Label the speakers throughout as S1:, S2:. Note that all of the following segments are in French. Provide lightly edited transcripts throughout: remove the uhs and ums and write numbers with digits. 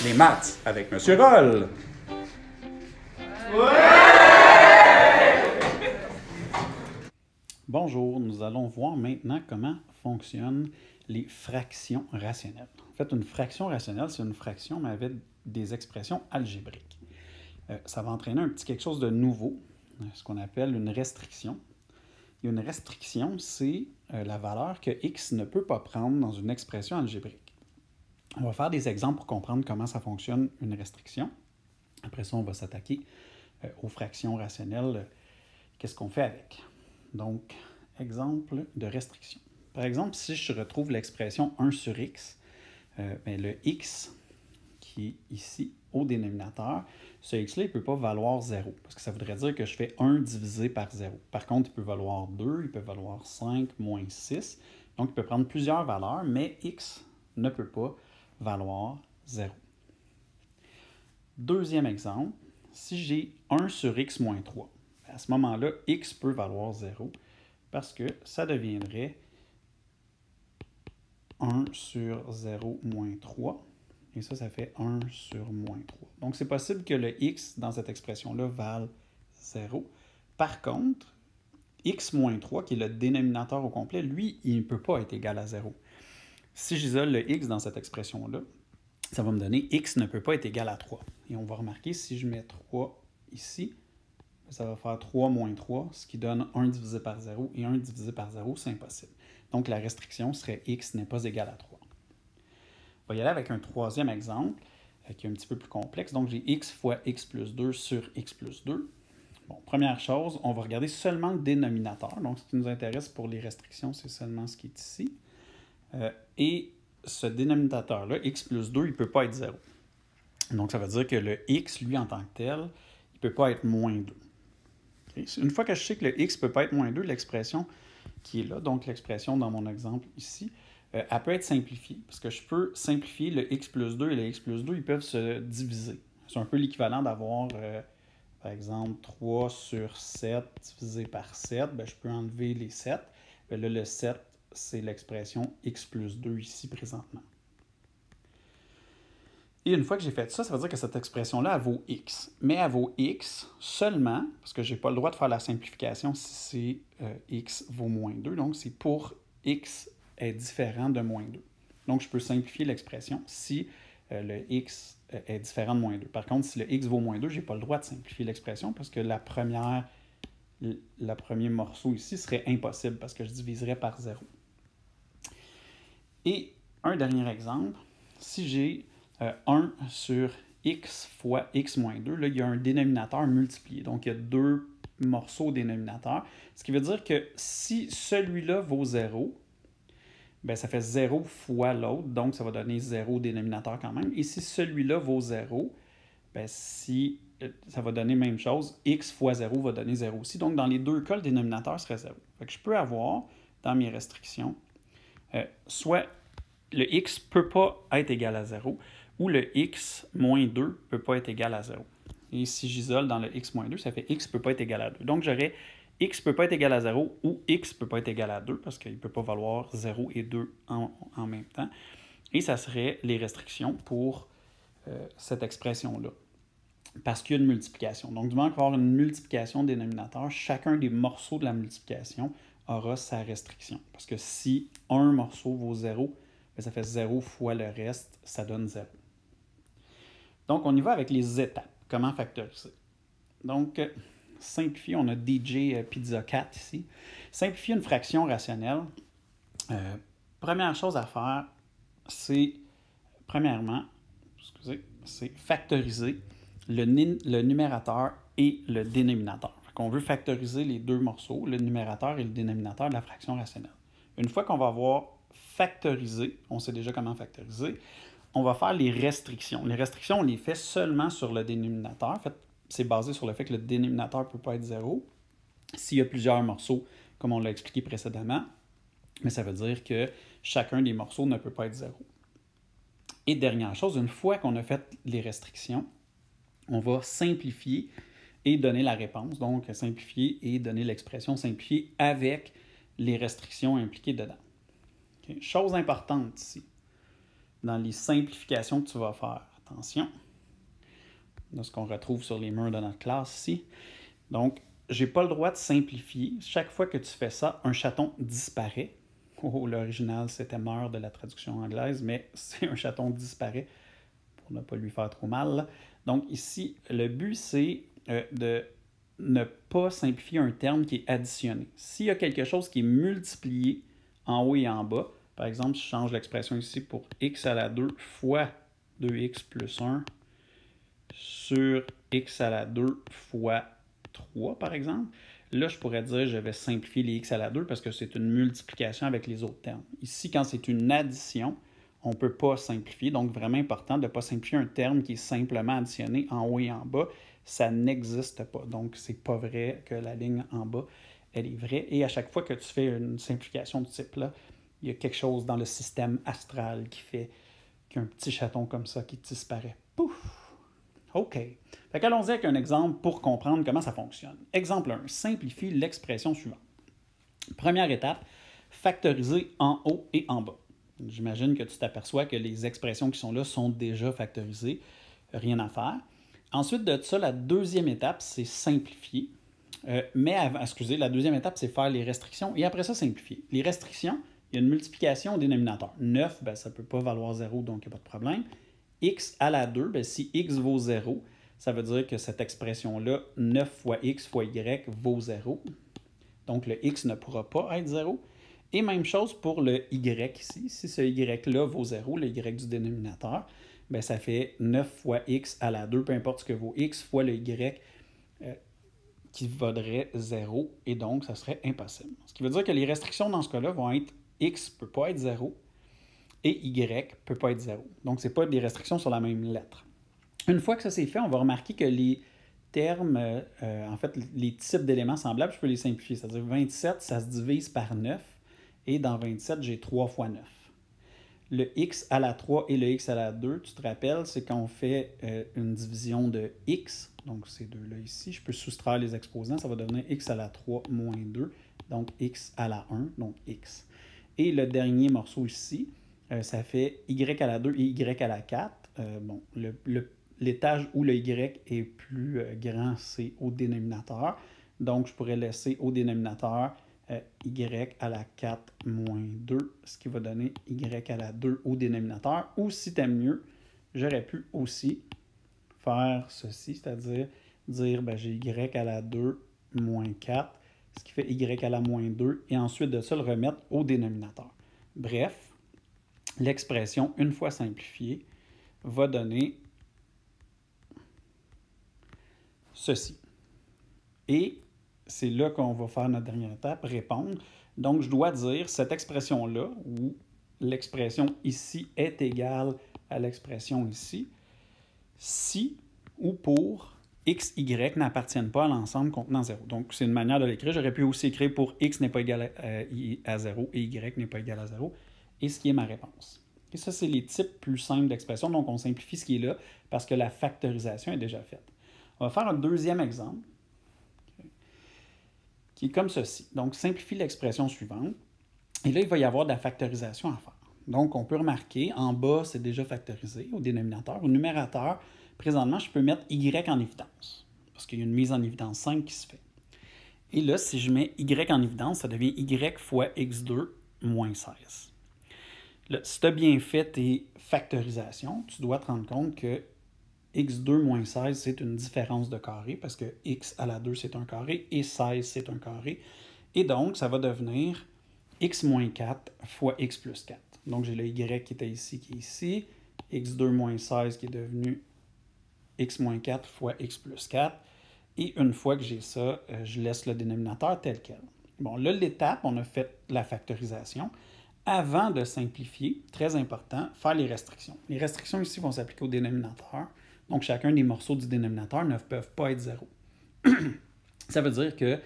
S1: Les maths avec Monsieur Roll. Bonjour, nous allons voir maintenant comment fonctionnent les fractions rationnelles. En fait, une fraction rationnelle, c'est une fraction, mais avec des expressions algébriques. Ça va entraîner un petit quelque chose de nouveau, ce qu'on appelle une restriction. Et une restriction, c'est la valeur que x ne peut pas prendre dans une expression algébrique. On va faire des exemples pour comprendre comment ça fonctionne une restriction. Après ça, on va s'attaquer aux fractions rationnelles. Qu'est-ce qu'on fait avec? Donc, exemple de restriction. Par exemple, si je retrouve l'expression 1 sur x, le x qui est ici au dénominateur, ce x-là, il ne peut pas valoir 0, parce que ça voudrait dire que je fais 1 divisé par 0. Par contre, il peut valoir 2, il peut valoir 5, moins 6. Donc, il peut prendre plusieurs valeurs, mais x ne peut pas valoir 0. Deuxième exemple, si j'ai 1 sur x moins 3, à ce moment-là, x peut valoir 0 parce que ça deviendrait 1 sur 0 moins 3. Et ça fait 1 sur moins 3. Donc, c'est possible que le x dans cette expression-là vale 0. Par contre, x moins 3, qui est le dénominateur au complet, lui, il ne peut pas être égal à 0. Si j'isole le x dans cette expression-là, ça va me donner x ne peut pas être égal à 3. Et on va remarquer, si je mets 3 ici, ça va faire 3 moins 3, ce qui donne 1 divisé par 0. Et 1 divisé par 0, c'est impossible. Donc, la restriction serait x n'est pas égal à 3. On va y aller avec un troisième exemple qui est un petit peu plus complexe. Donc, j'ai x fois x plus 2 sur x plus 2. Bon, première chose, on va regarder seulement le dénominateur. Donc, ce qui nous intéresse pour les restrictions, c'est seulement ce qui est ici. Et ce dénominateur-là, x plus 2, il ne peut pas être 0. Donc, ça veut dire que le x, lui, en tant que tel, il ne peut pas être moins 2. Okay? Une fois que je sais que le x ne peut pas être moins 2, l'expression qui est là, donc l'expression dans mon exemple ici, elle peut être simplifiée, parce que je peux simplifier le x plus 2 et le x plus 2, ils peuvent se diviser. C'est un peu l'équivalent d'avoir, par exemple, 3 sur 7 divisé par 7. Bien, je peux enlever les 7. Bien, là, le 7, c'est l'expression x plus 2 ici présentement. Et une fois que j'ai fait ça, ça veut dire que cette expression-là, elle vaut x. Mais elle vaut x seulement, parce que je n'ai pas le droit de faire la simplification si x vaut moins 2. Donc, c'est pour x est différent de moins 2. Donc, je peux simplifier l'expression si le x est différent de moins 2. Par contre, si le x vaut moins 2, je n'ai pas le droit de simplifier l'expression parce que le premier morceau ici serait impossible parce que je diviserais par 0. Et un dernier exemple, si j'ai 1 sur x fois x moins 2, là, il y a un dénominateur multiplié. Donc, il y a deux morceaux au dénominateur. Ce qui veut dire que si celui-là vaut 0, bien, ça fait 0 fois l'autre, donc ça va donner 0 au dénominateur quand même. Et si celui-là vaut 0, bien, ça va donner la même chose, x fois 0 va donner 0 aussi. Donc, dans les deux cas, le dénominateur serait 0. Fait que je peux avoir, dans mes restrictions, soit le x ne peut pas être égal à 0, ou le x moins 2 ne peut pas être égal à 0. Et si j'isole dans le x moins 2, ça fait x ne peut pas être égal à 2. Donc, j'aurais x ne peut pas être égal à 0 ou x ne peut pas être égal à 2 parce qu'il ne peut pas valoir 0 et 2 en même temps. Et ça serait les restrictions pour cette expression-là. Parce qu'il y a une multiplication. Donc, du moment qu'il va y avoir une multiplication de dénominateur, chacun des morceaux de la multiplication aura sa restriction. Parce que si un morceau vaut 0, bien, ça fait 0 fois le reste, ça donne 0. Donc, on y va avec les étapes. Comment factoriser? Donc, simplifier, on a DJ Pizza 4 ici. Simplifier une fraction rationnelle. Première chose à faire, c'est, premièrement, c'est factoriser le numérateur et le dénominateur. On veut factoriser les deux morceaux, le numérateur et le dénominateur de la fraction rationnelle. Une fois qu'on va avoir factorisé, on sait déjà comment factoriser, on va faire les restrictions. Les restrictions, on les fait seulement sur le dénominateur. En fait, c'est basé sur le fait que le dénominateur ne peut pas être 0. S'il y a plusieurs morceaux, comme on l'a expliqué précédemment, mais ça veut dire que chacun des morceaux ne peut pas être 0. Et dernière chose, une fois qu'on a fait les restrictions, on va simplifier et donner la réponse. Donc, simplifier et donner l'expression simplifiée avec les restrictions impliquées dedans. Okay. Chose importante ici, dans les simplifications que tu vas faire, Attention. De ce qu'on retrouve sur les murs de notre classe ici. Donc, je n'ai pas le droit de simplifier. Chaque fois que tu fais ça, un chaton disparaît. Oh, l'original, c'était meurt de la traduction anglaise, mais c'est un chaton disparaît pour ne pas lui faire trop mal. Donc ici, le but, c'est de ne pas simplifier un terme qui est additionné. S'il y a quelque chose qui est multiplié en haut et en bas, par exemple, je change l'expression ici pour x à la 2 fois 2x plus 1 sur x à la 2 fois 3, par exemple. Là, je pourrais dire je vais simplifier les x à la 2 parce que c'est une multiplication avec les autres termes. Ici, quand c'est une addition, on ne peut pas simplifier. Donc, vraiment important de ne pas simplifier un terme qui est simplement additionné en haut et en bas. Ça n'existe pas. Donc, ce n'est pas vrai que la ligne en bas, elle est vraie. Et à chaque fois que tu fais une simplification de ce type-là, il y a quelque chose dans le système astral qui fait qu'il y a un petit chaton comme ça qui disparaît. Pouf! OK. Fait qu'allons-y avec un exemple pour comprendre comment ça fonctionne. Exemple 1. Simplifie l'expression suivante. Première étape, factoriser en haut et en bas. J'imagine que tu t'aperçois que les expressions qui sont là sont déjà factorisées. Rien à faire. Ensuite de ça, la deuxième étape, c'est simplifier. La deuxième étape, c'est faire les restrictions et après ça, simplifier. Les restrictions, il y a une multiplication au dénominateur. 9, ça ne peut pas valoir 0, donc il n'y a pas de problème. X à la 2, si x vaut 0, ça veut dire que cette expression-là, 9 fois x fois y vaut 0. Donc, le x ne pourra pas être 0. Et même chose pour le y ici. Si ce y-là vaut 0, le y du dénominateur, ça fait 9 fois x à la 2, peu importe ce que vaut x, fois le y qui vaudrait 0. Et donc, ça serait impossible. Ce qui veut dire que les restrictions dans ce cas-là vont être x ne peut pas être 0 et y ne peut pas être 0. Donc, ce n'est pas des restrictions sur la même lettre. Une fois que ça c'est fait, on va remarquer que les termes, les types d'éléments semblables, je peux les simplifier. C'est-à-dire 27, ça se divise par 9. Et dans 27, j'ai 3 fois 9. Le x à la 3 et le x à la 2, tu te rappelles, c'est quand on fait une division de x. Donc, ces deux-là ici, je peux soustraire les exposants. Ça va devenir x à la 3 moins 2. Donc, x à la 1, donc x. Et le dernier morceau ici, ça fait y à la 2 et y à la 4. L'étage où le y est plus grand, c'est au dénominateur. Donc, je pourrais laisser au dénominateur y à la 4 moins 2, ce qui va donner y à la 2 au dénominateur. Ou si tu aimes mieux, j'aurais pu aussi faire ceci, c'est-à-dire dire j'ai y à la 2 moins 4, ce qui fait y à la moins 2, et ensuite de ça, le remettre au dénominateur. Bref, l'expression, une fois simplifiée, va donner ceci. Et c'est là qu'on va faire notre dernière étape, répondre. Donc, je dois dire cette expression-là, où l'expression ici est égale à l'expression ici, si ou pour x, y n'appartiennent pas à l'ensemble contenant 0. Donc, c'est une manière de l'écrire. J'aurais pu aussi écrire pour x n'est pas égal à 0 et y n'est pas égal à 0, et ce qui est ma réponse. Et ça, c'est les types plus simples d'expression. Donc, on simplifie ce qui est là parce que la factorisation est déjà faite. On va faire un deuxième exemple qui est comme ceci. Donc, simplifie l'expression suivante. Et là, il va y avoir de la factorisation à faire. Donc, on peut remarquer, en bas, c'est déjà factorisé au dénominateur. Au numérateur, présentement, je peux mettre y en évidence, parce qu'il y a une mise en évidence 5 qui se fait. Et là, si je mets y en évidence, ça devient y fois x2 moins 16. Là, si tu as bien fait tes factorisations, tu dois te rendre compte que x2 moins 16, c'est une différence de carré, parce que x à la 2, c'est un carré, et 16, c'est un carré. Et donc, ça va devenir x moins 4 fois x plus 4. Donc, j'ai le y qui était ici, qui est ici, x2 moins 16 qui est devenu x moins 4 fois x plus 4. Et une fois que j'ai ça, je laisse le dénominateur tel quel. Bon, là, l'étape, on a fait la factorisation. Avant de simplifier, très important, faire les restrictions. Les restrictions ici vont s'appliquer au dénominateur. Donc, chacun des morceaux du dénominateur ne peuvent pas être 0. Ça veut dire que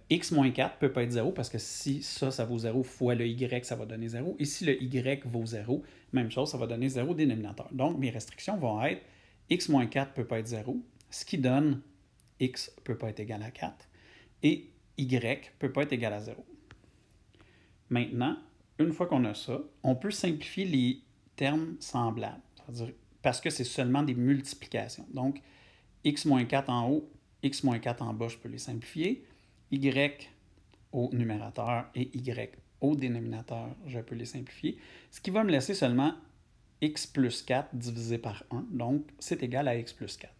S1: x moins 4 ne peut pas être 0 parce que si ça vaut 0 fois le y, ça va donner 0. Et si le y vaut 0, même chose, ça va donner 0 au dénominateur. Donc, mes restrictions vont être x moins 4 ne peut pas être 0, ce qui donne x ne peut pas être égal à 4, et y ne peut pas être égal à 0. Maintenant, une fois qu'on a ça, on peut simplifier les termes semblables. C'est-à-dire, parce que c'est seulement des multiplications. Donc, x-4 en haut, x-4 en bas, je peux les simplifier. Y au numérateur et y au dénominateur, je peux les simplifier. Ce qui va me laisser seulement x plus 4 divisé par 1. Donc, c'est égal à x plus 4.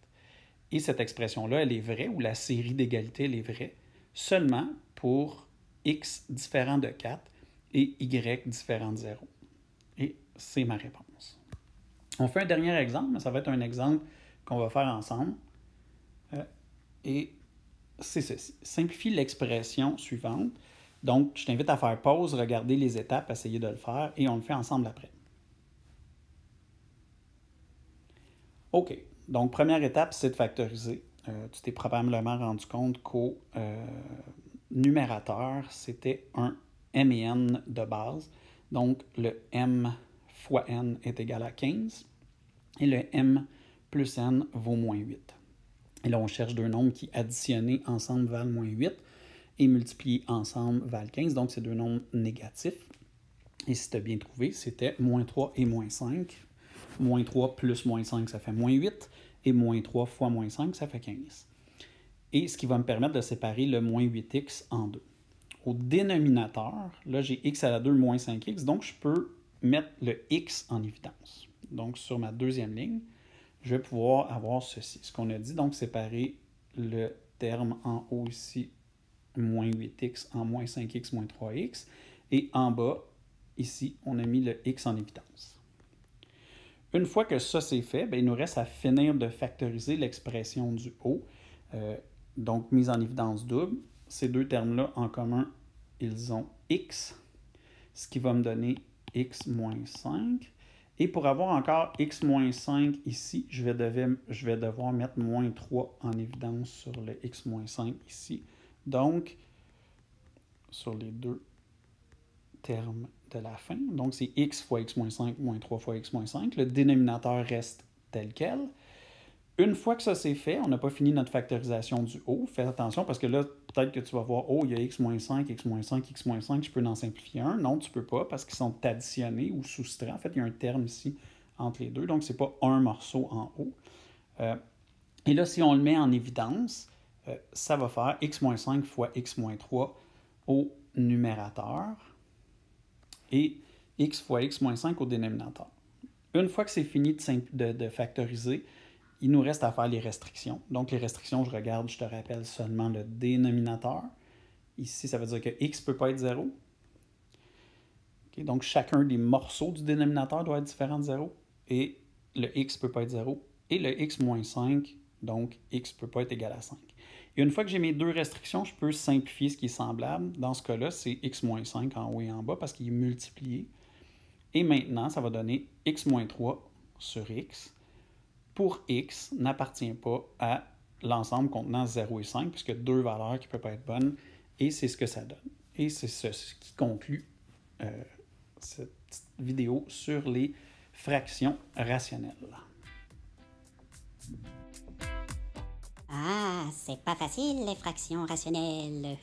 S1: Et cette expression-là, elle est vraie, ou la série d'égalité, elle est vraie, seulement pour x différent de 4 et y différent de 0. Et c'est ma réponse. On fait un dernier exemple, mais ça va être un exemple qu'on va faire ensemble. Et c'est ceci. Simplifie l'expression suivante. Donc, je t'invite à faire pause, regarder les étapes, essayer de le faire, et on le fait ensemble après. OK. Donc, première étape, c'est de factoriser. Tu t'es probablement rendu compte qu'au numérateur, c'était un m et n de base. Donc, le m fois n est égal à 15. Et le m plus n vaut moins 8. Et là, on cherche deux nombres qui, additionnés ensemble, valent moins 8 et multipliés ensemble valent 15. Donc, c'est deux nombres négatifs. Et si tu as bien trouvé, c'était moins 3 et moins 5. Moins 3 plus moins 5, ça fait moins 8. Et moins 3 fois moins 5, ça fait 15. Et ce qui va me permettre de séparer le moins 8x en deux. Au dénominateur, là, j'ai x à la 2 moins 5x. Donc, je peux mettre le x en évidence. Donc, sur ma deuxième ligne, je vais pouvoir avoir ceci. Ce qu'on a dit, donc séparer le terme en haut ici, moins 8x en moins 5x moins 3x. Et en bas, ici, on a mis le x en évidence. Une fois que ça c'est fait, bien, il nous reste à finir de factoriser l'expression du haut. Donc, mise en évidence double. Ces deux termes-là, en commun, ils ont x, ce qui va me donner x moins 5. Et pour avoir encore x moins 5 ici, je vais devoir mettre moins 3 en évidence sur le x moins 5 ici. Donc, sur les deux termes de la fin, donc c'est x fois x moins 5 moins 3 fois x moins 5. Le dénominateur reste tel quel. Une fois que ça c'est fait, on n'a pas fini notre factorisation du haut. Fais attention parce que là, peut-être que tu vas voir, oh, il y a x moins 5, x moins 5, x moins 5, je peux en simplifier un. Non, tu ne peux pas parce qu'ils sont additionnés ou soustraits. En fait, il y a un terme ici entre les deux, donc ce n'est pas un morceau en haut. Et là, si on le met en évidence, ça va faire x moins 5 fois x moins 3 au numérateur et x fois x moins 5 au dénominateur. Une fois que c'est fini de factoriser, il nous reste à faire les restrictions. Donc, les restrictions, je regarde, je te rappelle seulement le dénominateur. Ici, ça veut dire que x ne peut pas être 0. Okay, donc, chacun des morceaux du dénominateur doit être différent de 0. Et le x ne peut pas être 0. Et le x moins 5, donc x ne peut pas être égal à 5. Et une fois que j'ai mes deux restrictions, je peux simplifier ce qui est semblable. Dans ce cas-là, c'est x moins 5 en haut et en bas parce qu'il est multiplié. Et maintenant, ça va donner x moins 3 sur x. Pour x n'appartient pas à l'ensemble contenant 0 et 5, puisque deux valeurs qui ne peuvent pas être bonnes, et c'est ce que ça donne. Et c'est ce qui conclut cette petite vidéo sur les fractions rationnelles.
S2: Ah, c'est pas facile, les fractions rationnelles.